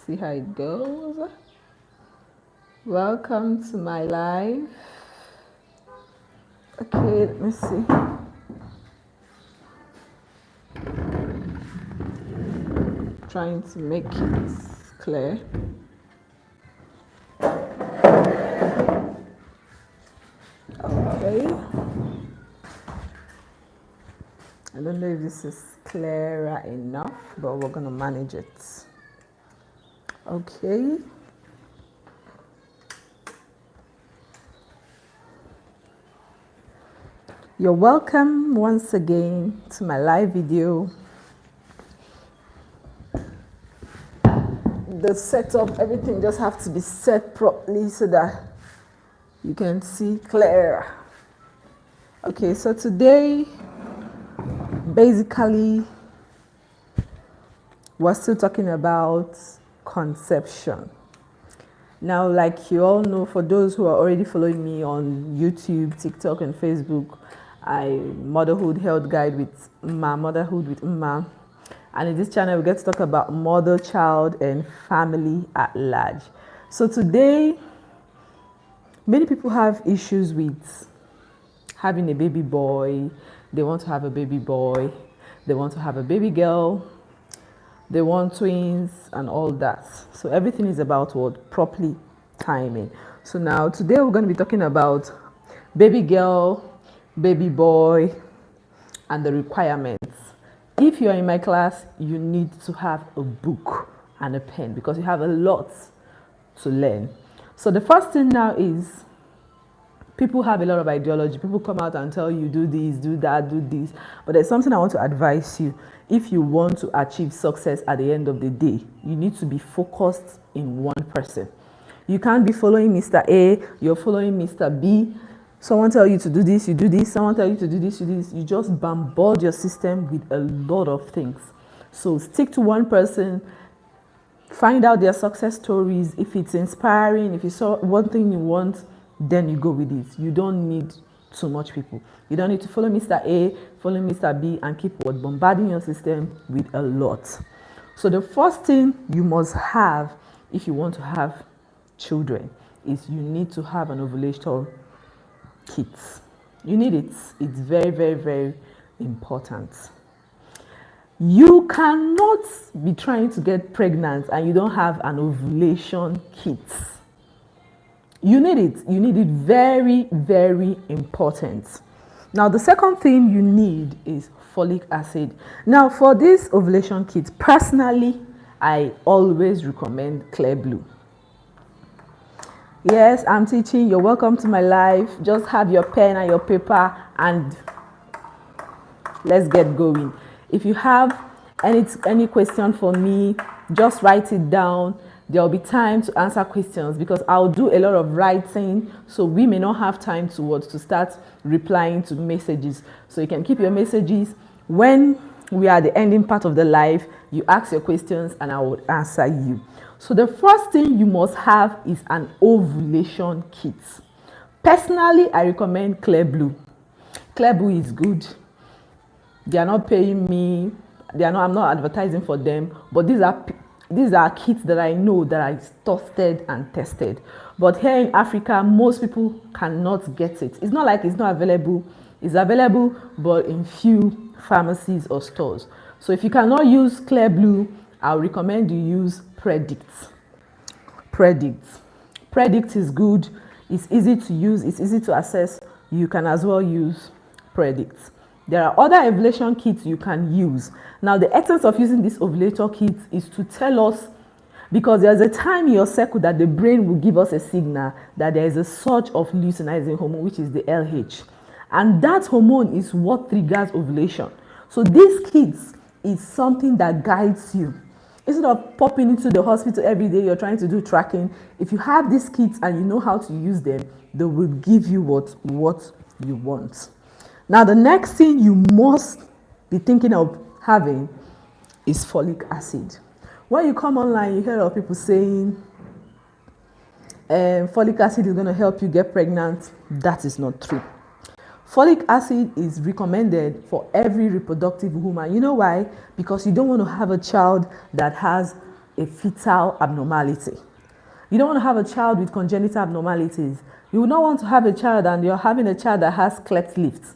see how it goes. Welcome to my live. Okay, let me see. Trying to make it clear. Okay. I don't know if this is clearer enough, but we're gonna manage it. Okay. You're welcome once again to my live video. The setup, everything just have to be set properly so that you can see clear. Okay, so today, basically, we're still talking about conception. Now, like you all know, for those who are already following me on YouTube, TikTok, and Facebook, I motherhood health guide with motherhood with and in this channel we get to talk about mother, child, and family at large. So today, many people have issues with having a baby boy. They want to have a baby boy, they want to have a baby girl, they want twins and all that. So everything is about what? Properly timing. So now today we're going to be talking about baby girl, baby boy, and the requirements. If you are in my class, you need to have a book and a pen because you have a lot to learn. So the first thing now is, people have a lot of ideology. People come out and tell you, do this, do that, do this. But there's something I want to advise you. If you want to achieve success at the end of the day, you need to be focused in one person. You can't be following Mr. A, you're following Mr. B. Someone tell you to do this, you do this. Someone tell you to do this, you do this. You just bombard your system with a lot of things. So stick to one person. Find out their success stories. If it's inspiring, if you saw one thing you want, then you go with it. You don't need too much people. You don't need to follow Mr. A, follow Mr. B, and keep bombarding your system with a lot. So the first thing you must have if you want to have children is you need to have an ovulation kit. You need it. It's very, very, very important. You cannot be trying to get pregnant and you don't have an ovulation kit. You need it. You need it. Very, very important. Now, the second thing you need is folic acid. Now, for this ovulation kit, personally, I always recommend Clear Blue. Yes, I'm teaching. You're welcome to my live. Just have your pen and your paper and let's get going. If you have any question for me, just write it down. There will be time to answer questions because I'll do a lot of writing, so we may not have time to start replying to messages. So you can keep your messages. When we are at the ending part of the live, you ask your questions and I will answer you. So the first thing you must have is an ovulation kit. Personally, I recommend Clear Blue. Clear Blue is good. They are not paying me. I'm not advertising for them, but these are kits that I know that are trusted and tested. But here in Africa, most people cannot get it. It's not like it's not available. It's available, but in few pharmacies or stores. So if you cannot use Clear Blue, I'll recommend you use Predict. Predict is good. It's easy to use. It's easy to access. You can as well use Predict. There are other ovulation kits you can use. Now, the essence of using this ovulator kit is to tell us, because there's a time in your cycle that the brain will give us a signal that there is a surge of luteinizing hormone, which is the LH. And that hormone is what triggers ovulation. So this kit is something that guides you. Instead of popping into the hospital every day, you're trying to do tracking. If you have these kits and you know how to use them, they will give you what you want. Now, the next thing you must be thinking of having is folic acid. When you come online, you hear a lot of people saying folic acid is going to help you get pregnant. That is not true. Folic acid is recommended for every reproductive woman. You know why? Because you don't want to have a child that has a fetal abnormality. You don't want to have a child with congenital abnormalities. You would not want to have a child and you're having a child that has cleft lips,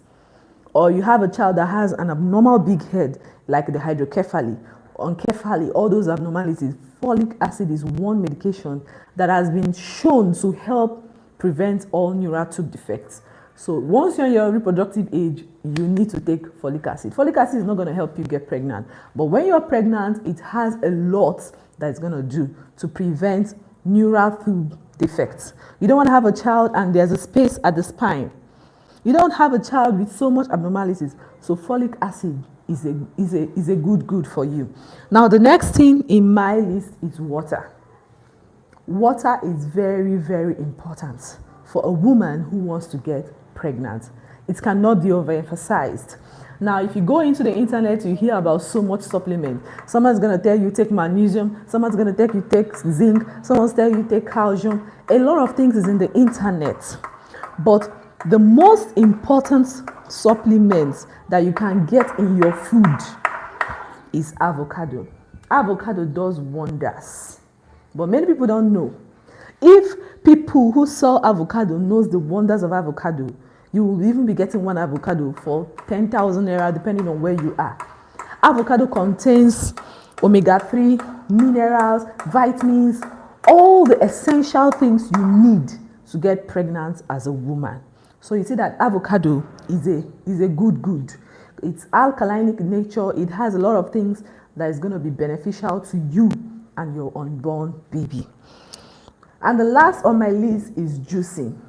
or you have a child that has an abnormal big head like the hydrocephaly, encephaly, all those abnormalities. Folic acid is one medication that has been shown to help prevent all neural tube defects. So once you're in your reproductive age, you need to take folic acid. Folic acid is not going to help you get pregnant, but when you're pregnant, it has a lot that it's going to do to prevent neural tube defects. You don't want to have a child and there's a space at the spine. You don't have a child with so much abnormalities. So folic acid is a good for you. Now the next thing in my list is water. Water is very, very important for a woman who wants to get pregnant. It cannot be overemphasized. Now, if you go into the internet, you hear about so much supplement. Someone's going to tell you take magnesium. Someone's going to tell you take zinc. Someone's tell you take calcium. A lot of things is in the internet. But the most important supplements that you can get in your food is avocado. Avocado does wonders. But many people don't know. If people who sell avocado knows the wonders of avocado, you will even be getting one avocado for 10,000 naira depending on where you are. Avocado contains omega-3, minerals, vitamins, all the essential things you need to get pregnant as a woman. So you see that avocado is a good. It's alkaline in nature. It has a lot of things that is going to be beneficial to you and your unborn baby. And the last on my list is juicing.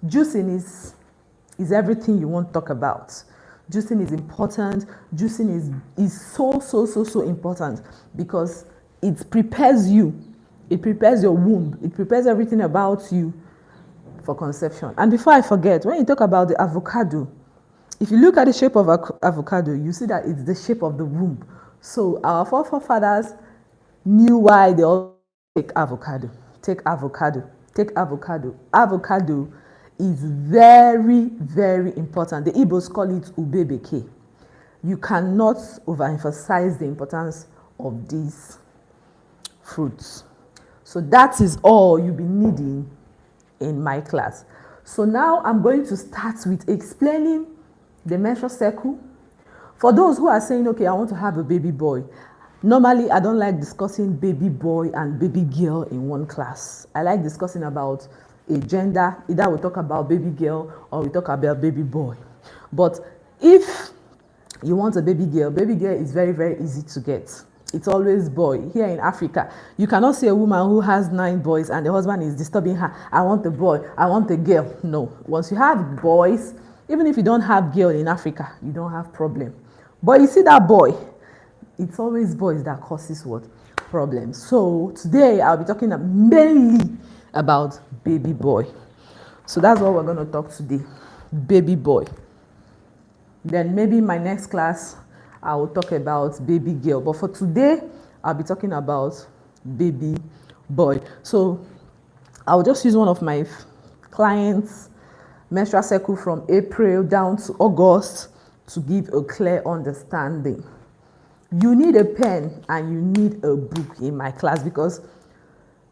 Juicing is everything you want to talk about. Juicing is important. Juicing is so important because it prepares you. It prepares your womb. It prepares everything about you for conception. And before I forget, when you talk about the avocado, if you look at the shape of avocado, you see that it's the shape of the womb. So our forefathers knew why they all take avocado. Take avocado. Take avocado. Avocado is very, very important. The Igbos call it ubebeke. You cannot overemphasize the importance of these fruits. So that is all you'll be needing in my class. So now I'm going to start with explaining the menstrual cycle. For those who are saying, okay, I want to have a baby boy. Normally, I don't like discussing baby boy and baby girl in one class. I like discussing about a gender. Either we talk about baby girl or we talk about baby boy. But if you want a baby girl is very, very easy to get. It's always boy. Here in Africa, you cannot see a woman who has 9 boys and the husband is disturbing her. I want a boy, I want a girl. No. Once you have boys, even if you don't have girl in Africa, you don't have problem. But you see that boy, it's always boys that causes what? Problems. So today I'll be talking mainly about baby boy. So that's what we're going to talk today. Baby boy. Then maybe in my next class, I will talk about baby girl. But for today, I'll be talking about baby boy. So I'll just use one of my clients' menstrual cycle from April down to August to give a clear understanding. You need a pen and you need a book in my class because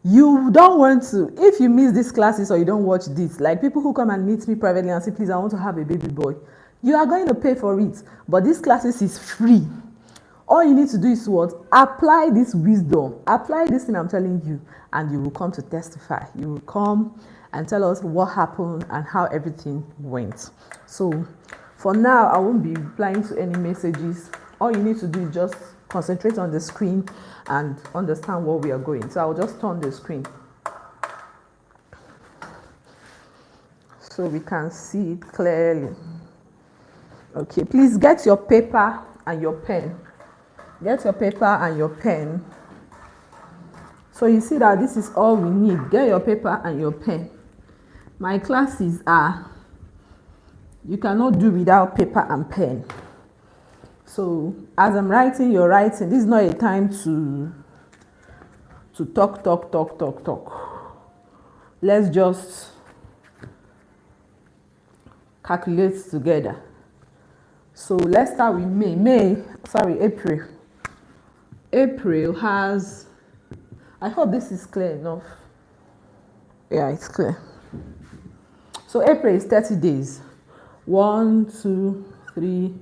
you don't want to, if you miss these classes or you don't watch this, like people who come and meet me privately and say, please, I want to have a baby boy. You are going to pay for it, but these classes is free. All you need to do is what? Apply this wisdom. Apply this thing I'm telling you, and you will come to testify. You will come and tell us what happened and how everything went. So for now, I won't be replying to any messages. All you need to do is just concentrate on the screen and understand where we are going. So I'll just turn the screen so we can see it clearly. Okay, please get your paper and your pen. Get your paper and your pen. So you see that this is all we need. Get your paper and your pen. My classes are, you cannot do without paper and pen. So as I'm writing, you're writing. This is not a time to talk. Let's just calculate together. So let's start with April. April has, I hope this is clear enough. Yeah, it's clear. So April is 30 days. 1, 2, 3,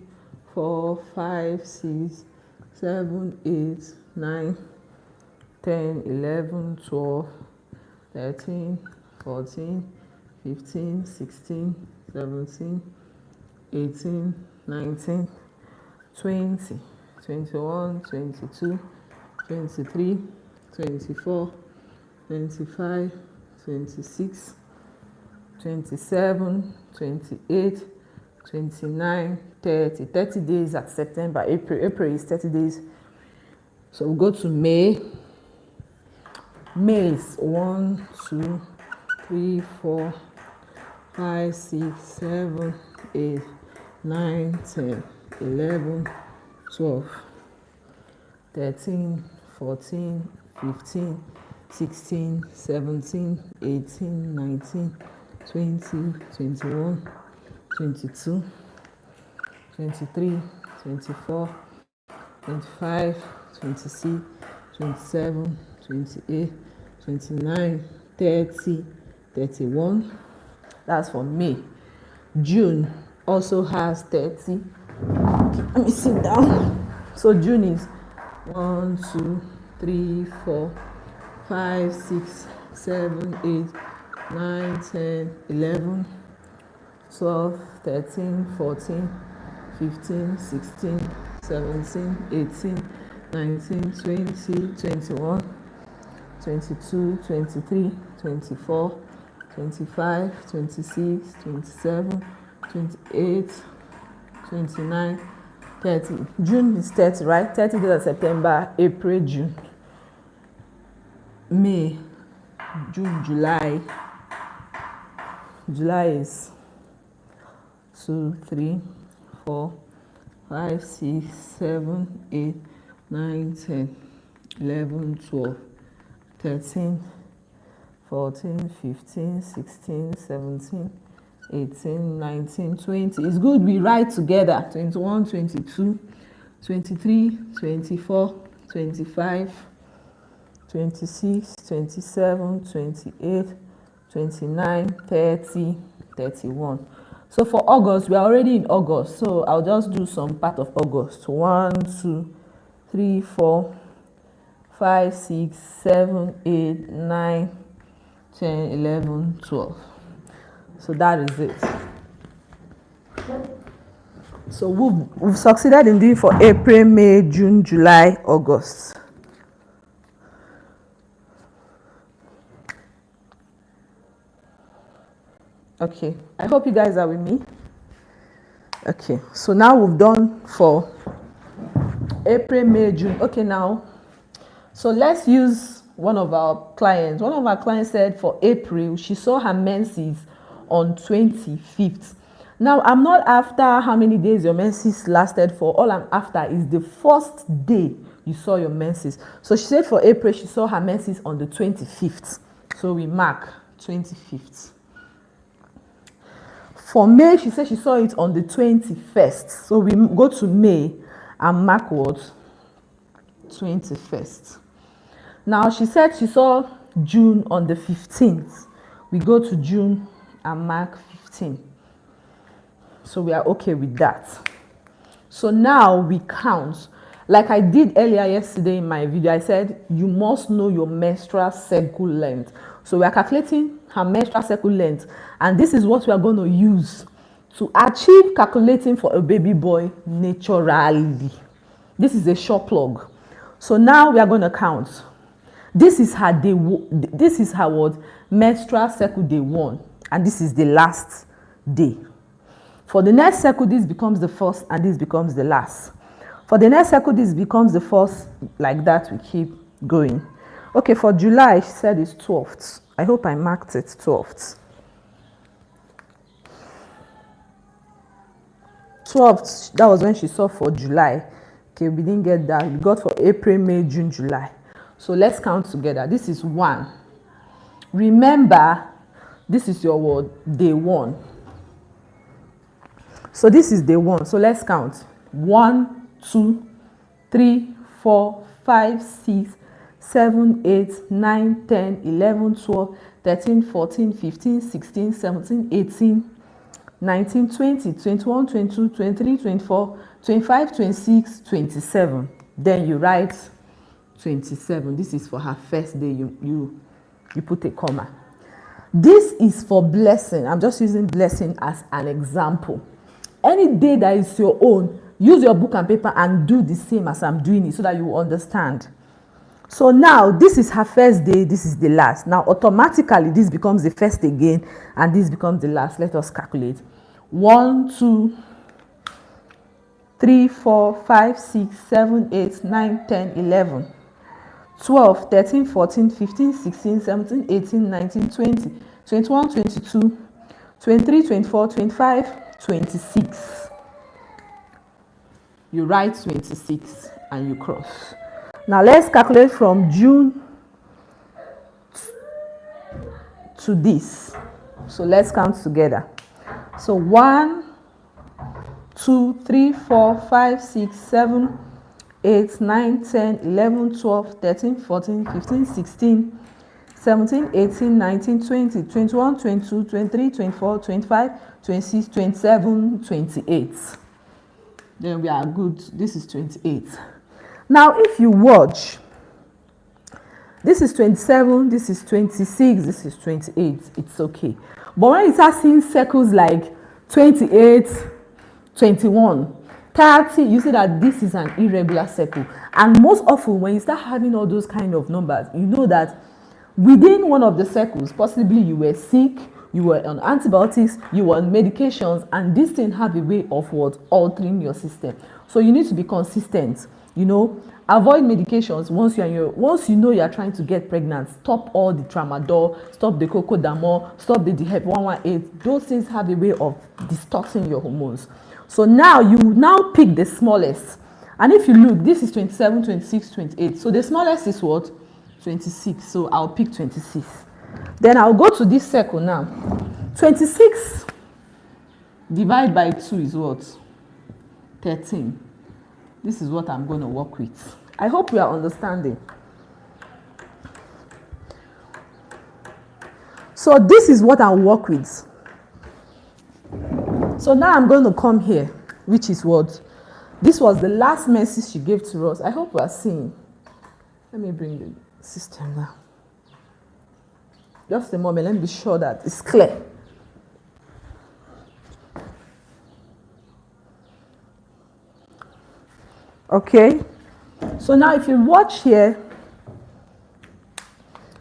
4, 5, 6, 7, 8, 9, 10, 11, 12, 13, 14, 15, 16, 17, 18, 19, 20, 21, 22, 23, 24, 25, 26, 27, 28, 29, 30. 30 days at September. April is 30 days. So we'll go to May. May is 1, 2, 3, 4, 5, 6, 7, 8, 9, 10, 11, 12, 13, 14, 15, 16, 17, 18, 19, 20, 21, 22, 23, 24, 25, 26, 27, 28, 29, 30, 31. That's for May. June also has 30. Let me sit down. So June is 1, 2, 3, 4, 5, 6, 7, 8, 9, 10, 11, 12, 13, 14, 15, 16, 17, 18, 19, 20, 21, 22, 23, 24, 25, 26, 27, 28, 29, 30. June is 30, right? 30 days of September, April, June, May, June, July. July is 2, 3, 4, 5, 6, 7, 8, 9, 10, 11, 12, 13, 14, 15, 16, 17, 18, 19, 20. It's good we write together. 21, 22, 23, 24, 25, 26, 27, 28, 29, 30, 31. So for August, we are already in August. So I'll just do some part of August. 1, 2, 3, 4, 5, 6, 7, 8, 9, 10, 11, 12. So that is it. So we've succeeded in doing for April, May, June, July, August. Okay, I hope you guys are with me. Okay, so now we've done for April, May, June. Okay, now, so let's use one of our clients. One of our clients said for April, she saw her menses on 25th. Now, I'm not after how many days your menses lasted for. All I'm after is the first day you saw your menses. So she said for April, she saw her menses on the 25th. So we mark 25th. For May, she said she saw it on the 21st. So we go to May and mark what? 21st. Now, she said she saw June on the 15th. We go to June and mark 15. So we are okay with that. So now we count. Like I did earlier yesterday in my video, I said you must know your menstrual cycle length. So we are calculating her menstrual cycle length, and this is what we are going to use to achieve calculating for a baby boy naturally. This is a short plug. So now we are going to count. This is her day. This is her what? Menstrual cycle day 1, and this is the last day. For the next cycle, this becomes the first, and this becomes the last. For the next cycle, this becomes the first. Like that, we keep going. Okay, for July, she said it's 12th. I hope I marked it 12th. 12th, that was when she saw for July. Okay, we didn't get that. We got for April, May, June, July. So let's count together. This is 1. Remember, this is your word, day 1. So this is day 1. So let's count. 1, 2, 3, 4, 5, 6, 7, 8, 9, 10, 11, 12, 13, 14, 15, 16, 17, 18, 19, 20, 21, 22, 23, 24, 25, 26, 27. Then you write 27. This is for her first day. You put a comma. This is for blessing. I'm just using blessing as an example. Any day that is your own, use your book and paper and do the same as I'm doing it so that you will understand. So now this is her first day, this is the last. Now automatically this becomes the first again and this becomes the last. Let us calculate. 1, 2, 3, 4, 5, 6, 7, 8, 9, 10, 11, 12, 13, 14, 15, 16, 17, 18, 19, 20, 21, 22, 23, 24, 25, 26. You write 26 and you cross. Now let's calculate from June to this. So let's count together. So 1, 2, 3, 4, 5, 6, 7, 8, 9, 10, 11, 12, 13, 14, 15, 16, 17, 18, 19, 20, 21, 22, 23, 24, 25, 26, 27, 28. Then we are good. This is 28. Now, if you watch, this is 27, this is 26, this is 28. It's okay. But when you start seeing circles like 28, 21, 30, you see that this is an irregular circle. And most often, when you start having all those kind of numbers, you know that within one of the circles, possibly you were sick, you were on antibiotics, you were on medications, and this thing have a way of what? Altering your system. So you need to be consistent. You know, avoid medications once you know you're trying to get pregnant. Stop all the tramadol, stop the cocodamol, stop the DHEP 118. Those things have a way of distorting your hormones. So now you pick the smallest. And if you look, this is 27, 26, 28. So the smallest is what? 26. So I'll pick 26. Then I'll go to this circle now. 26 divided by 2 is what? 13. This is what I'm going to work with. I hope you are understanding. So this is what I'll work with. So now I'm going to come here, which is what? This was the last message she gave to us. I hope we are seeing. Let me bring the system now. Just a moment, let me be sure that it's clear. Okay, so now if you watch here,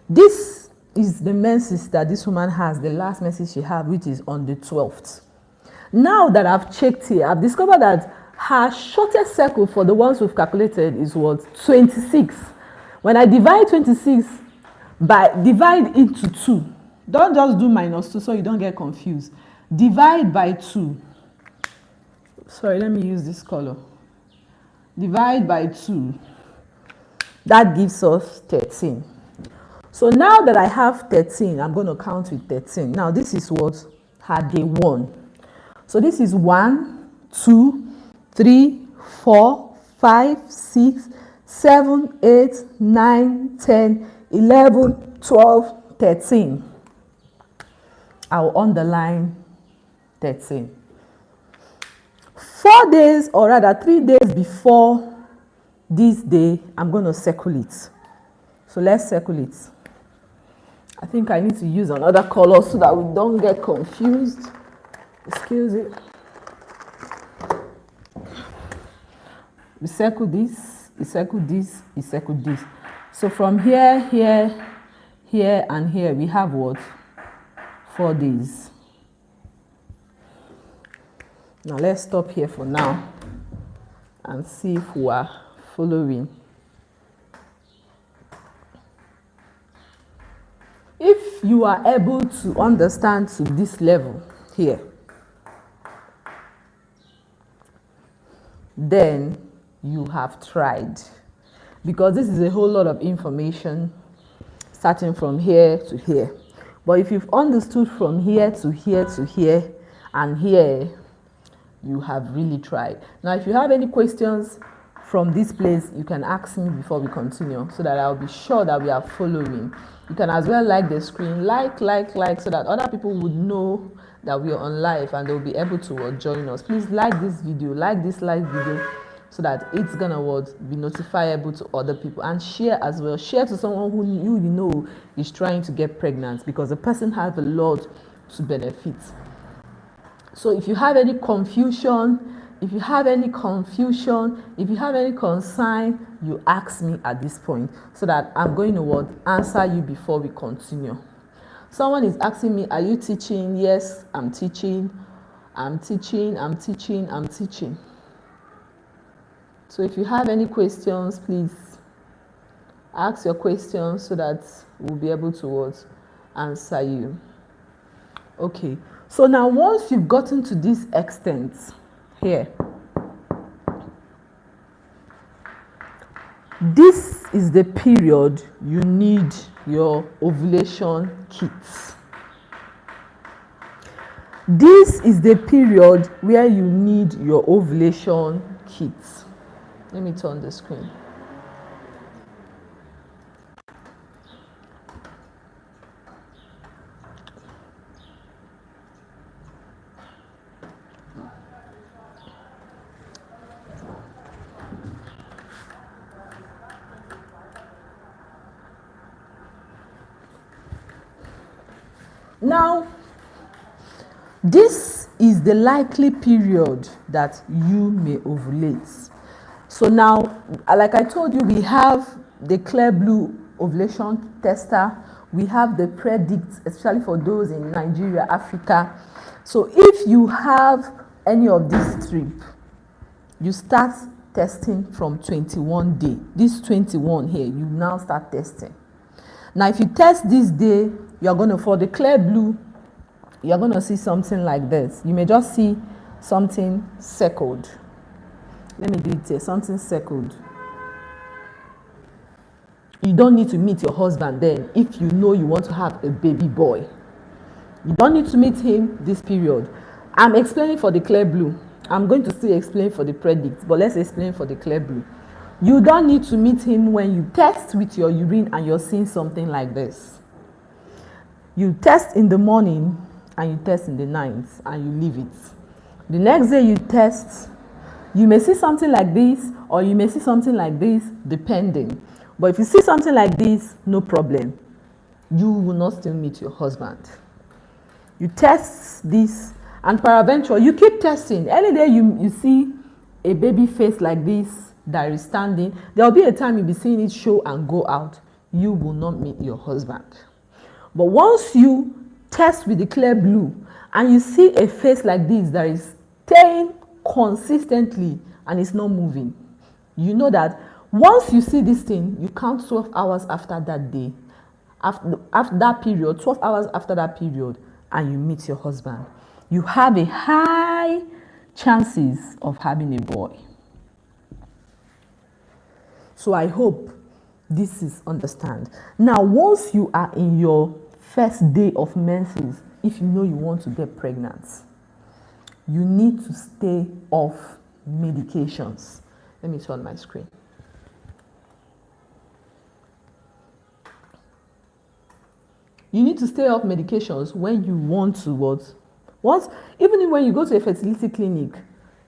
this is the menses that this woman has, the last message she had, which is on the 12th. Now that I've checked here, I've discovered that her shortest circle for the ones we've calculated is what? 26. When I divide 26 divide into 2. Don't just do -2 so you don't get confused. Divide by 2. Sorry, let me use this color. Divide by 2. That gives us 13. So now that I have 13, I'm going to count with 13. Now this is what? Her day 1. So this is 1, 2, 3, 4, 5, 6, 7, 8, 9, 10, 11, 12, 13. I'll underline 13. 4 days, or rather 3 days before this day, I'm going to circle it. So let's circle it. I think I need to use another color so that we don't get confused. Excuse it. We circle this, we circle this, we circle this. So from here, here, here, and here, we have what? 4 days. Now let's stop here for now and see if we are following. If you are able to understand to this level here, then you have tried, because this is a whole lot of information starting from here to here. But if you've understood from here to here to here and here, you have really tried. Now, if you have any questions, from this place, you can ask me before we continue so that I'll be sure that we are following. You can as well like the screen, like, so that other people would know that we are on live and they'll be able to join us. Please like this video, like this live video, so that it's gonna be notifiable to other people, and share as well. Share to someone who you know is trying to get pregnant, because the person has a lot to benefit. So if you have any confusion, if you have any concern, you ask me at this point so that I'm going to answer you before we continue. Someone is asking me, are you teaching? Yes, I'm teaching. So if you have any questions, please ask your questions so that we'll be able to answer you. Okay, so now once you've gotten to this extent here, this is the period you need your ovulation kits. This is the period where you need your ovulation kits. Let me turn the screen. Now, this is the likely period that you may ovulate. So now, like I told you, we have the Clear Blue ovulation tester. We have the Predict, especially for those in Nigeria, Africa. So if you have any of these strips, you start testing from 21 day. This 21 here, you now start testing. Now, if you test this day, you're going to, for the Clear Blue, you're going to see something like this. You may just see something circled. Let me do it here, something circled. You don't need to meet your husband then if you know you want to have a baby boy. You don't need to meet him this period. I'm explaining for the Clear Blue. I'm going to still explain for the Predict, but let's explain for the Clear Blue. You don't need to meet him when you test with your urine and you're seeing something like this. You test in the morning and you test in the night and you leave it. The next day you test, you may see something like this or you may see something like this, depending. But if you see something like this, no problem. You will not still meet your husband. You test this, and peradventure, you keep testing. Any day you see a baby face like this that is standing, there will be a time you'll be seeing it show and go out. You will not meet your husband. But once you test with the Clear Blue and you see a face like this that is staying consistently and it's not moving, you know that once you see this thing, you count 12 hours after that day, after that period, 12 hours after that period, and you meet your husband. You have a high chances of having a boy. So I hope this is understand. Now, once you are in your first day of menses, if you know you want to get pregnant, you need to stay off medications. Let me turn my screen. You need to stay off medications when you want to even when you go to a fertility clinic,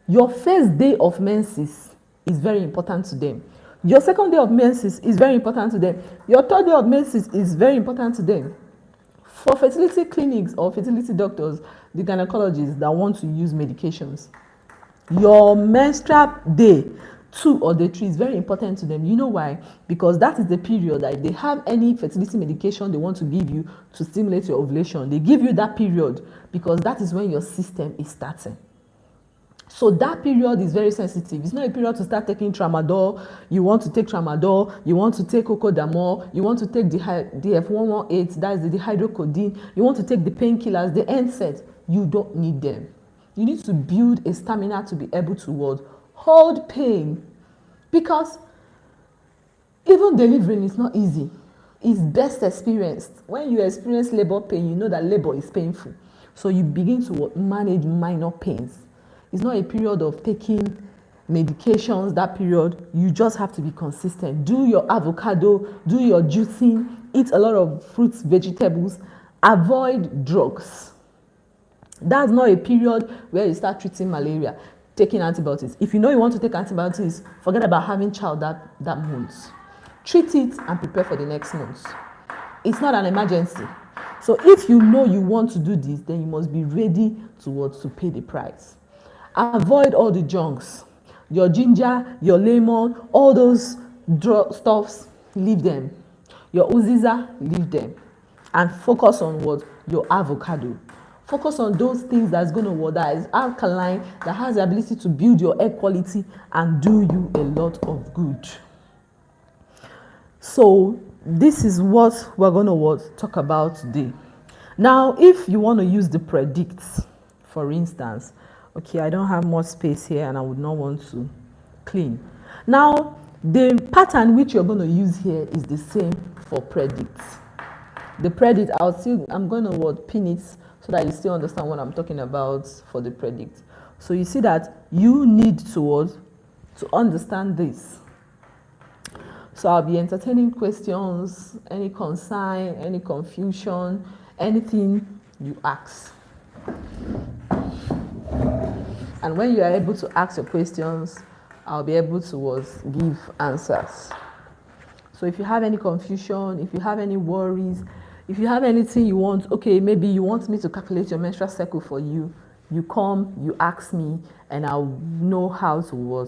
your first day of menses is very important to them. Your second day of menses is very important to them. Your third day of menses is very important to them. For fertility clinics or fertility doctors, the gynecologists that want to use medications, your menstrual day 2 or day 3 is very important to them. You know why? Because that is the period that if they have any fertility medication they want to give you to stimulate your ovulation, they give you that period because that is when your system is starting. So that period is very sensitive. It's not a period to start taking tramadol. You want to take tramadol, you want to take cocodamol, you want to take the DF118, that is the hydrocodone, you want to take the painkillers, the NSAID. You don't need them. You need to build a stamina to be able to hold pain, because even delivering is not easy. It's best experienced. When you experience labor pain, you know that labor is painful. So you begin to manage minor pains. It's not a period of taking medications that period. You just have to be consistent. Do your avocado, do your juicing, eat a lot of fruits, vegetables, avoid drugs. That's not a period where you start treating malaria, taking antibiotics. If you know you want to take antibiotics, forget about having child that month. Treat it and prepare for the next month. It's not an emergency. So if you know you want to do this, then you must be ready to pay the price. Avoid all the junks. Your ginger, your lemon, all those stuffs, leave them. Your uziza, leave them. And focus on what? Your avocado. Focus on those things that's going to work, that is alkaline, that has the ability to build your air quality and do you a lot of good. So this is what we're going to talk about today. Now, if you want to use the predicts, for instance, okay, I don't have much space here and I would not want to clean. Now, the pattern which you're going to use here is the same for predicts. The predict, I'm going to pin it so that you still understand what I'm talking about for the predict. So you see that you need to understand this. So I'll be entertaining questions, any concern, any confusion, anything you ask. And when you are able to ask your questions, I'll be able to give answers. So if you have any confusion, if you have any worries, if you have anything you want, okay, maybe you want me to calculate your menstrual cycle for you, you come, you ask me, and I'll know how to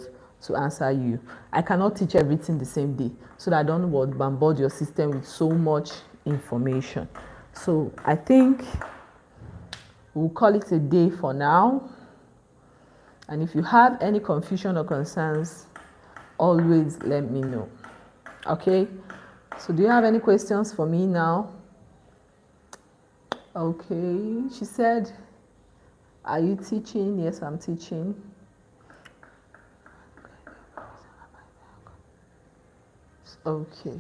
answer you. I cannot teach everything the same day, so that I don't bombard your system with so much information. So I think we'll call it a day for now. And if you have any confusion or concerns, always let me know. Okay? So do you have any questions for me now? Okay, she said, are you teaching? Yes, I'm teaching. Okay.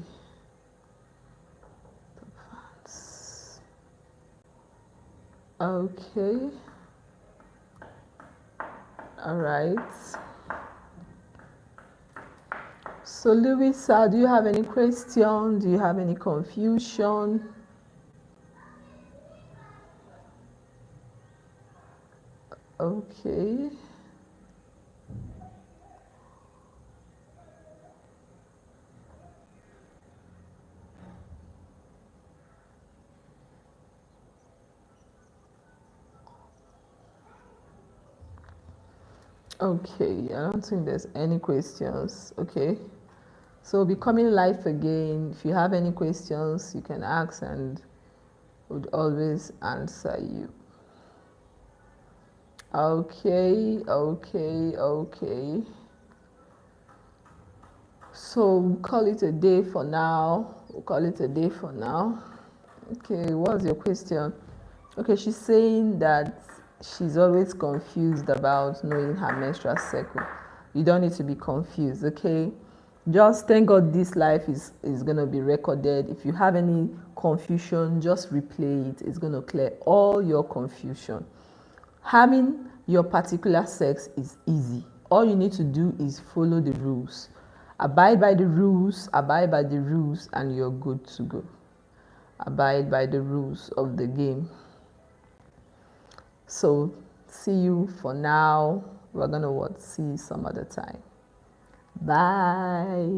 Okay. All right. So Louisa, do you have any question? Do you have any confusion? Okay. Okay, I don't think there's any questions. Okay. So becoming live again. If you have any questions, you can ask and would always answer you. Okay. So we'll call it a day for now. Okay, what's your question? Okay, she's saying that she's always confused about knowing her menstrual cycle. You don't need to be confused, okay? Just thank God this life is going to be recorded. If you have any confusion, just replay it. It's going to clear all your confusion. Having your particular sex is easy. All you need to do is follow the rules. Abide by the rules, and you're good to go. Abide by the rules of the game. So, see you for now. We're going to see you some other time. Bye.